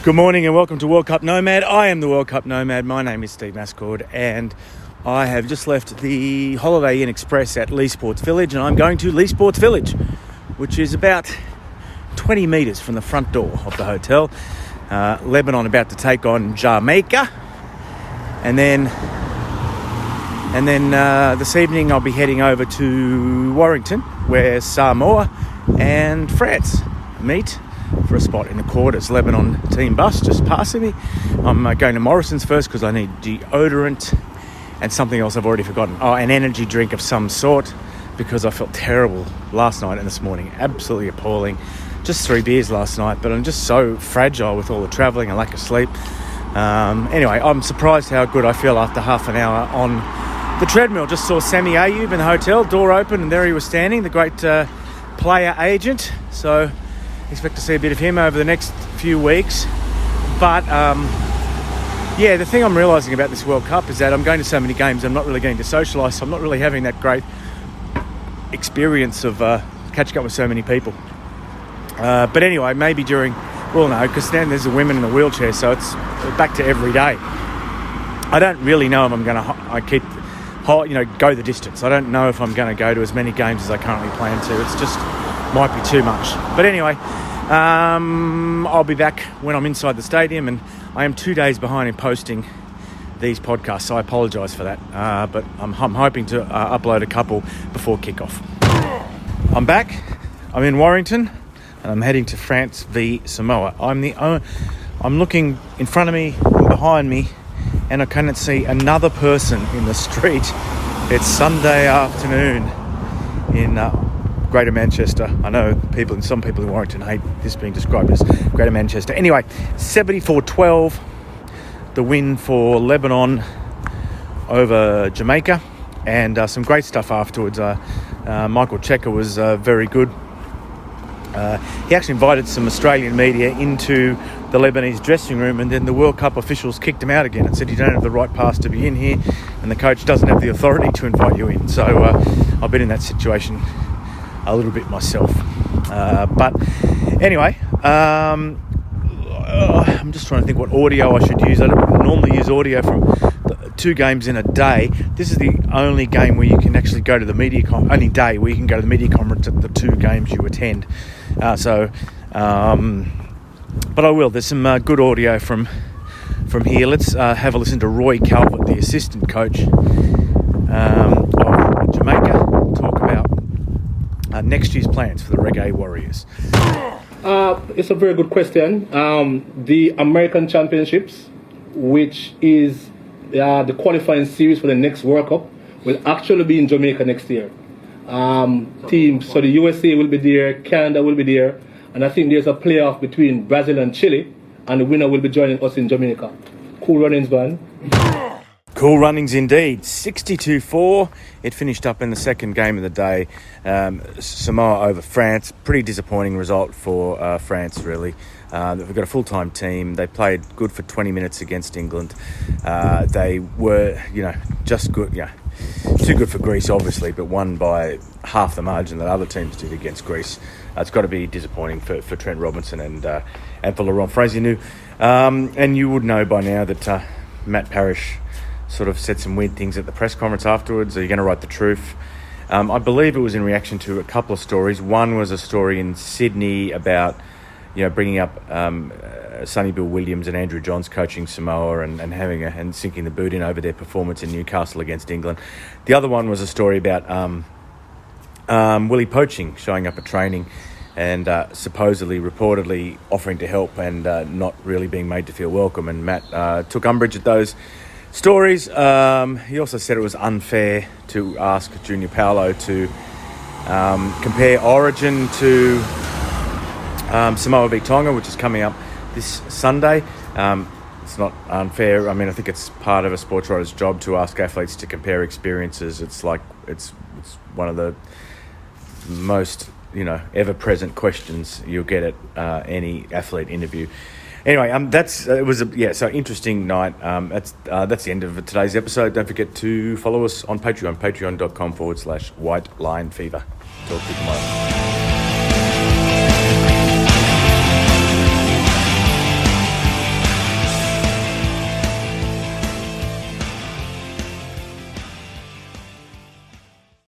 Good morning and welcome to World Cup Nomad. I am the World Cup Nomad. My name is Steve Mascord and I have just left the Holiday Inn Express at Leigh Sports Village and I'm going to Leigh Sports Village, which is about 20 metres from the front door of the hotel. Lebanon about to take on Jamaica, and then this evening I'll be heading over to Warrington, where Samoa and France meet for a spot in the quarters. Lebanon team bus just passing me. I'm going to Morrison's first because I need deodorant and something else I've already forgotten. Oh, an energy drink of some sort, because I felt terrible last night and this morning. Absolutely appalling. Just 3 beers last night, but I'm just so fragile with all the travelling and lack of sleep. Anyway, I'm surprised how good I feel after half an hour on the treadmill. Just saw Sammy Ayub in the hotel, door open, and there he was standing, the great player agent. So expect to see a bit of him over the next few weeks. But the thing I'm realising about this World Cup is that I'm going to so many games, I'm not really getting to socialise, so I'm not really having that great experience of catching up with so many people. But anyway, maybe because then there's the women in the wheelchair, so it's back to every day. I don't really know if I'm going to go the distance. I don't know if I'm going to go to as many games as I currently plan to. It's just might be too much. But anyway, I'll be back when I'm inside the stadium, and I am 2 days behind in posting these podcasts, so I apologise for that. But I'm hoping to upload a couple before kickoff. I'm back. I'm in Warrington, and I'm heading to France v Samoa. I'm looking in front of me and behind me, and I cannot see another person in the street. It's Sunday afternoon in Greater Manchester. I know some people in Warrington hate this being described as Greater Manchester. Anyway, 74-12, the win for Lebanon over Jamaica, and some great stuff afterwards. Michael Checker was very good. He actually invited some Australian media into the Lebanese dressing room, and then the World Cup officials kicked him out again and said, you don't have the right pass to be in here, and the coach doesn't have the authority to invite you in. So I've been in that situation a little bit myself. But anyway, I'm just trying to think what audio I should use. I don't normally use audio from 2 games in a day. This is the only game where you can actually go to the media only day where you can go to the media conference at the 2 games you attend. But I will. There's some good audio from here. Let's have a listen to Roy Calvert, the assistant coach of Jamaica, talk about next year's plans for the Reggae Warriors. It's a very good question. The American Championships, which is the qualifying series for the next World Cup, will actually be in Jamaica next year. Teams, so the USA will be there, Canada will be there, and I think there's a playoff between Brazil and Chile, and the winner will be joining us in Jamaica. Cool runnings, man. Cool runnings indeed. 62-4. It finished up in the second game of the day. Samoa over France. Pretty disappointing result for France, really. They've got a full-time team. They played good for 20 minutes against England. They were, just good. Too good for Greece, obviously, but won by half the margin that other teams did against Greece. It's got to be disappointing for Trent Robinson and for Laurent Frazier. And you would know by now that Matt Parrish sort of said some weird things at the press conference afterwards. Are you going to write the truth? I believe it was in reaction to a couple of stories. One was a story in Sydney about, bringing up Sonny Bill Williams and Andrew Johns coaching Samoa and sinking the boot in over their performance in Newcastle against England. The other one was a story about Willie Poaching showing up at training and reportedly offering to help and not really being made to feel welcome. And Matt took umbrage at those stories. He also said it was unfair to ask Junior Paolo to compare Origin to Samoa v Tonga, which is coming up this Sunday. It's not unfair. I mean, I think it's part of a sports writer's job to ask athletes to compare experiences. It's one of the most ever-present questions you'll get at any athlete interview. Anyway, so interesting night. That's the end of today's episode. Don't forget to follow us on Patreon, patreon.com/White Line Fever. Talk to you tomorrow.